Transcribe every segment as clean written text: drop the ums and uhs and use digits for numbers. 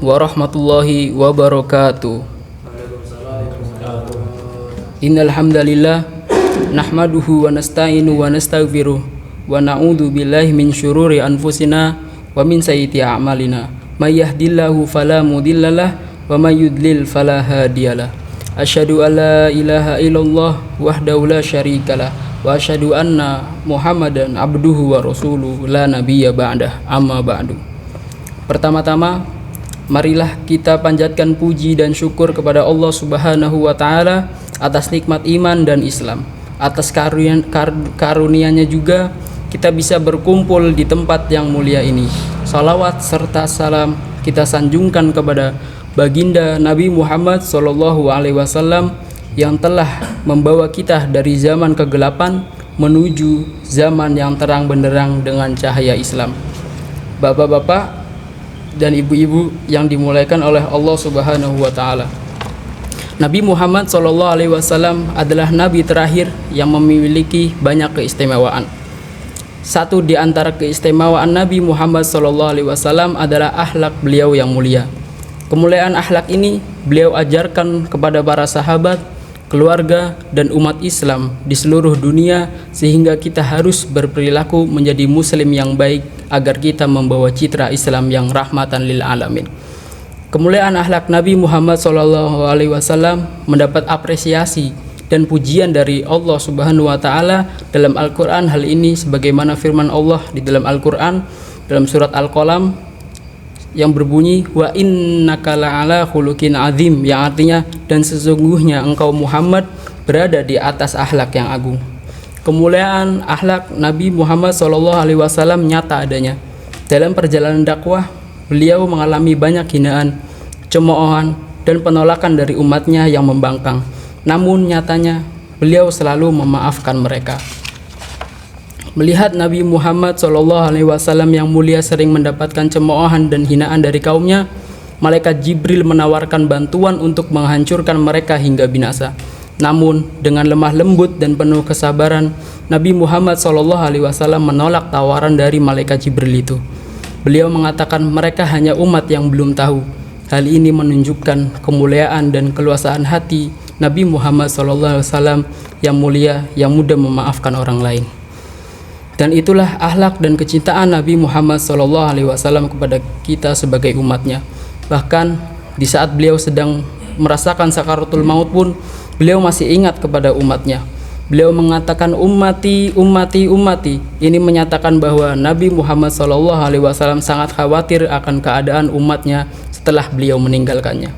warahmatullahi wabarakatuh. Innal hamdalillah nahmaduhu wa nasta'inu wa nastaghfiruh wa na'udzu billahi min syururi anfusina wa min sayyiati a'malina. May yahdihillahu fala mudhillalah wa may yudlil fala hadiyalah. Asyhadu an la ilaha illallah wahdahu la syarikalah wa asyhadu anna Muhammadan abduhu wa rasuluhu la nabiyya ba'dah. Amma ba'du. Pertama-tama, marilah kita panjatkan puji dan syukur kepada Allah Subhanahu wa taala atas nikmat iman dan Islam. Atas karunia-Nya juga kita bisa berkumpul di tempat yang mulia ini. Salawat serta salam kita sanjungkan kepada baginda Nabi Muhammad SAW yang telah membawa kita dari zaman kegelapan menuju zaman yang terang benderang dengan cahaya Islam. Bapak-bapak dan ibu-ibu yang dimuliakan oleh Allah Subhanahu wa taala. Nabi Muhammad SAW adalah nabi terakhir yang memiliki banyak keistimewaan. Satu di antara keistimewaan Nabi Muhammad SAW adalah akhlak beliau yang mulia. Kemuliaan akhlak ini beliau ajarkan kepada para sahabat, keluarga, dan umat Islam di seluruh dunia, sehingga kita harus berperilaku menjadi muslim yang baik agar kita membawa citra Islam yang rahmatan lil alamin. Kemuliaan akhlak Nabi Muhammad SAW mendapat apresiasi dan pujian dari Allah Subhanahu wa taala dalam Al-Qur'an. Hal ini sebagaimana firman Allah di dalam Al-Qur'an dalam surat Al-Qalam yang berbunyi wa innaka la'ala khuluqin azim, yang artinya dan sesungguhnya engkau Muhammad berada di atas akhlak yang agung. Kemuliaan akhlak Nabi Muhammad SAW nyata adanya. Dalam perjalanan dakwah, beliau mengalami banyak hinaan, cemoohan, dan penolakan dari umatnya yang membangkang. Namun nyatanya beliau selalu memaafkan mereka. Melihat Nabi Muhammad SAW yang mulia sering mendapatkan cemoohan dan hinaan dari kaumnya, malaikat Jibril menawarkan bantuan untuk menghancurkan mereka hingga binasa. Namun dengan lemah lembut dan penuh kesabaran, Nabi Muhammad SAW menolak tawaran dari malaikat Jibril itu. Beliau mengatakan mereka hanya umat yang belum tahu. Hal ini menunjukkan kemuliaan dan keluasaan hati Nabi Muhammad SAW yang mulia, yang mudah memaafkan orang lain. Dan itulah akhlak dan kecintaan Nabi Muhammad SAW kepada kita sebagai umatnya. Bahkan di saat beliau sedang merasakan sakaratul maut pun, beliau masih ingat kepada umatnya. Beliau mengatakan ummati, ummati, ummati. Ini menyatakan bahwa Nabi Muhammad SAW sangat khawatir akan keadaan umatnya setelah beliau meninggalkannya.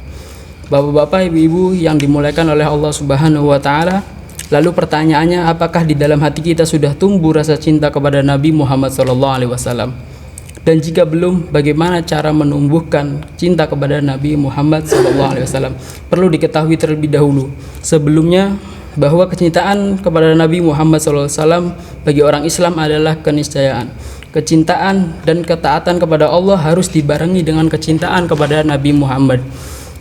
Bapak-bapak, ibu-ibu yang dimuliakan oleh Allah Subhanahu wa taala, lalu pertanyaannya, apakah di dalam hati kita sudah tumbuh rasa cinta kepada Nabi Muhammad SAW? Dan jika belum, bagaimana cara menumbuhkan cinta kepada Nabi Muhammad SAW? Perlu diketahui terlebih dahulu sebelumnya bahwa kecintaan kepada Nabi Muhammad SAW bagi orang Islam adalah keniscayaan. Kecintaan dan ketaatan kepada Allah harus dibarengi dengan kecintaan kepada Nabi Muhammad.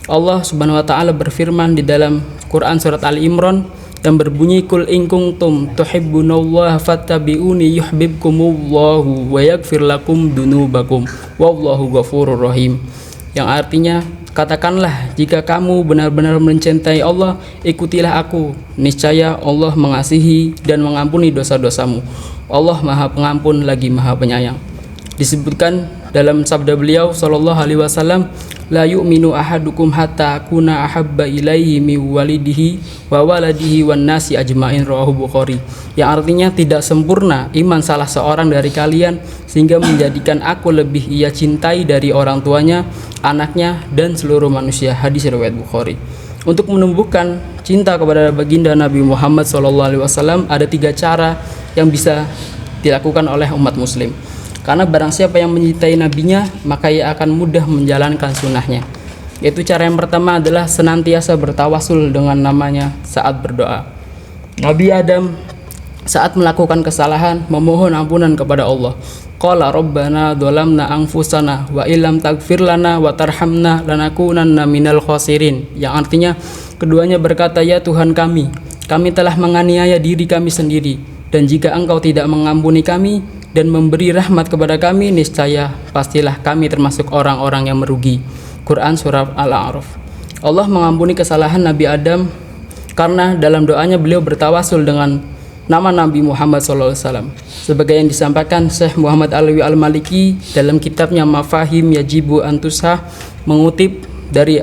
Allah Subhanahu wa taala berfirman di dalam Quran surat Ali Imran yang berbunyi kul in kuntum tuhibbunallaha fattabi'uni yuhibbukumullahu wa yaghfir lakum dunubakum wallahu ghafurur rahim, yang artinya katakanlah jika kamu benar-benar mencintai Allah, ikutilah aku, niscaya Allah mengasihi dan mengampuni dosa-dosamu. Allah Maha Pengampun lagi Maha Penyayang. Disebutkan dalam sabda beliau SAW, la yu'minu ahadukum hatta akuna ahabba ilaihi mi walidihi wa waladihi wan nasi ajmain, rawahu Bukhari, yang artinya tidak sempurna iman salah seorang dari kalian sehingga menjadikan aku lebih ia cintai dari orang tuanya, anaknya, dan seluruh manusia. Hadis riwayat Bukhari. Untuk menumbuhkan cinta kepada baginda Nabi Muhammad SAW ada 3 cara yang bisa dilakukan oleh umat muslim. Karena barang siapa yang mencintai nabinya, maka ia akan mudah menjalankan sunnahnya. Yaitu cara yang pertama adalah senantiasa bertawasul dengan namanya saat berdoa. Nabi Adam saat melakukan kesalahan memohon ampunan kepada Allah. Qala rabbana dzalamna anfusana wa illam taghfir lana wa tarhamna lanakunanna minal khasirin, yang artinya keduanya berkata, ya Tuhan kami telah menganiaya diri kami sendiri, dan jika Engkau tidak mengampuni kami dan memberi rahmat kepada kami, niscaya pastilah kami termasuk orang-orang yang merugi. Quran Surah Al-A'raf. Allah mengampuni kesalahan Nabi Adam karena dalam doanya beliau bertawasul dengan nama Nabi Muhammad SAW. Sebagai yang disampaikan Syekh Muhammad Alawi Al-Maliki dalam kitabnya Mafahim Yajibu Antusah, mengutip dari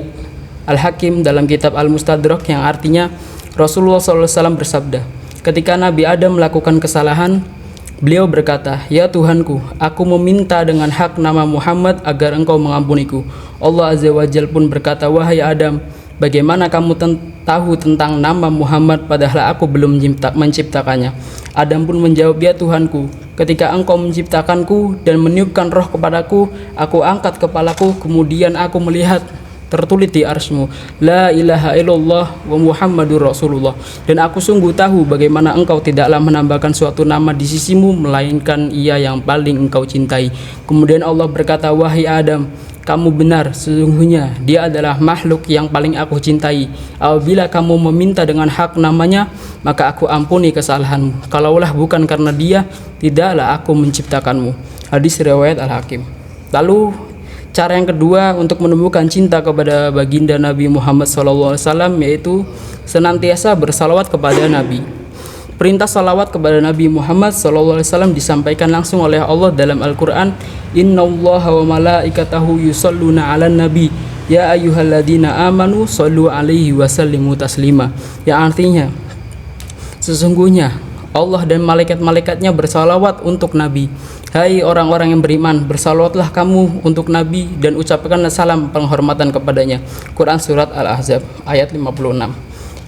Al-Hakim dalam kitab Al-Mustadrak, yang artinya Rasulullah SAW bersabda, ketika Nabi Adam melakukan kesalahan, beliau berkata, "Ya Tuhanku, aku meminta dengan hak nama Muhammad agar engkau mengampuniku." Allah Azza wa Jalla pun berkata, "Wahai Adam, bagaimana kamu tahu tentang nama Muhammad padahal aku belum menciptakannya?" Adam pun menjawab, "Ya Tuhanku, ketika engkau menciptakanku dan meniupkan roh kepadaku, aku angkat kepalaku, kemudian aku melihat tertulis di arsy-Mu, La ilaha illallah wa Muhammadur Rasulullah. Dan aku sungguh tahu bagaimana engkau tidaklah menambahkan suatu nama di sisimu, melainkan ia yang paling engkau cintai." Kemudian Allah berkata, "Wahai Adam, kamu benar, sesungguhnya dia adalah makhluk yang paling aku cintai. Apabila kamu meminta dengan hak namanya, maka aku ampuni kesalahanmu. Kalaulah bukan karena dia, tidaklah aku menciptakanmu." Hadis riwayat Al-Hakim. Lalu cara yang kedua untuk menumbuhkan cinta kepada baginda Nabi Muhammad SAW yaitu senantiasa bersalawat kepada Nabi. Perintah salawat kepada Nabi Muhammad SAW disampaikan langsung oleh Allah dalam Al-Quran, "Innallaha wa malaikatahu yusalluna 'alan nabi, ya ayyuhalladzina amanu shallu 'alaihi wa sallimu taslima." Yang artinya, sesungguhnya Allah dan malaikat-malaikatnya bersalawat untuk Nabi. Hai orang-orang yang beriman, bersalawatlah kamu untuk Nabi dan ucapkanlah salam penghormatan kepadanya. Quran Surat Al-Ahzab ayat 56.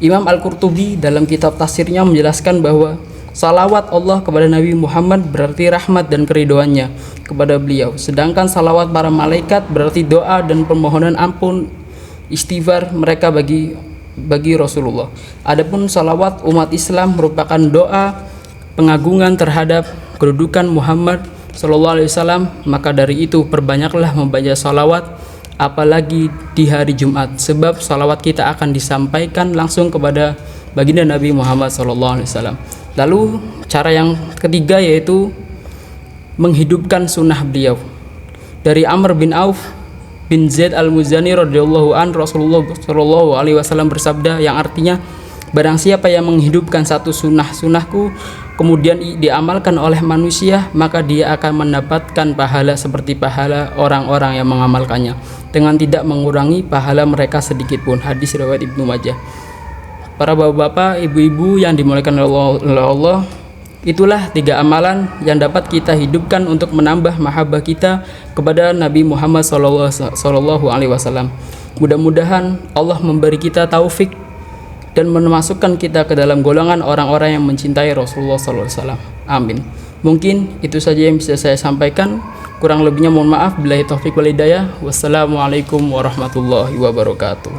Imam Al-Qurtubi dalam kitab tafsirnya menjelaskan bahwa salawat Allah kepada Nabi Muhammad berarti rahmat dan keridoannya kepada beliau. Sedangkan salawat para malaikat berarti doa dan permohonan ampun istighfar mereka bagi Rasulullah. Adapun salawat umat Islam merupakan doa pengagungan terhadap kedudukan Muhammad Sallallahu Alaihi Wasallam. Maka dari itu perbanyaklah membaca salawat, apalagi di hari Jumat, sebab salawat kita akan disampaikan langsung kepada baginda Nabi Muhammad Sallallahu Alaihi Wasallam. Lalu cara yang ketiga yaitu menghidupkan sunnah beliau. Dari Amr bin Auf bin Zaid al-Muzani radhiyallahu an, Rasulullah Sallallahu Alaihi Wasallam bersabda, yang artinya, barang siapa yang menghidupkan satu sunnahku kemudian diamalkan oleh manusia, maka dia akan mendapatkan pahala seperti pahala orang-orang yang mengamalkannya, dengan tidak mengurangi pahala mereka sedikit pun. Hadis riwayat Ibnu Majah. Para bapak-bapak, ibu-ibu yang dimuliakan oleh Allah, itulah 3 amalan yang dapat kita hidupkan untuk menambah mahabbah kita kepada Nabi Muhammad Sallallahu Alaihi Wasallam. Mudah-mudahan Allah memberi kita taufik dan memasukkan kita ke dalam golongan orang-orang yang mencintai Rasulullah SAW. Amin. Mungkin itu saja yang bisa saya sampaikan. Kurang lebihnya mohon maaf. Billahi taufiq wal hidayah. Wassalamualaikum warahmatullahi wabarakatuh.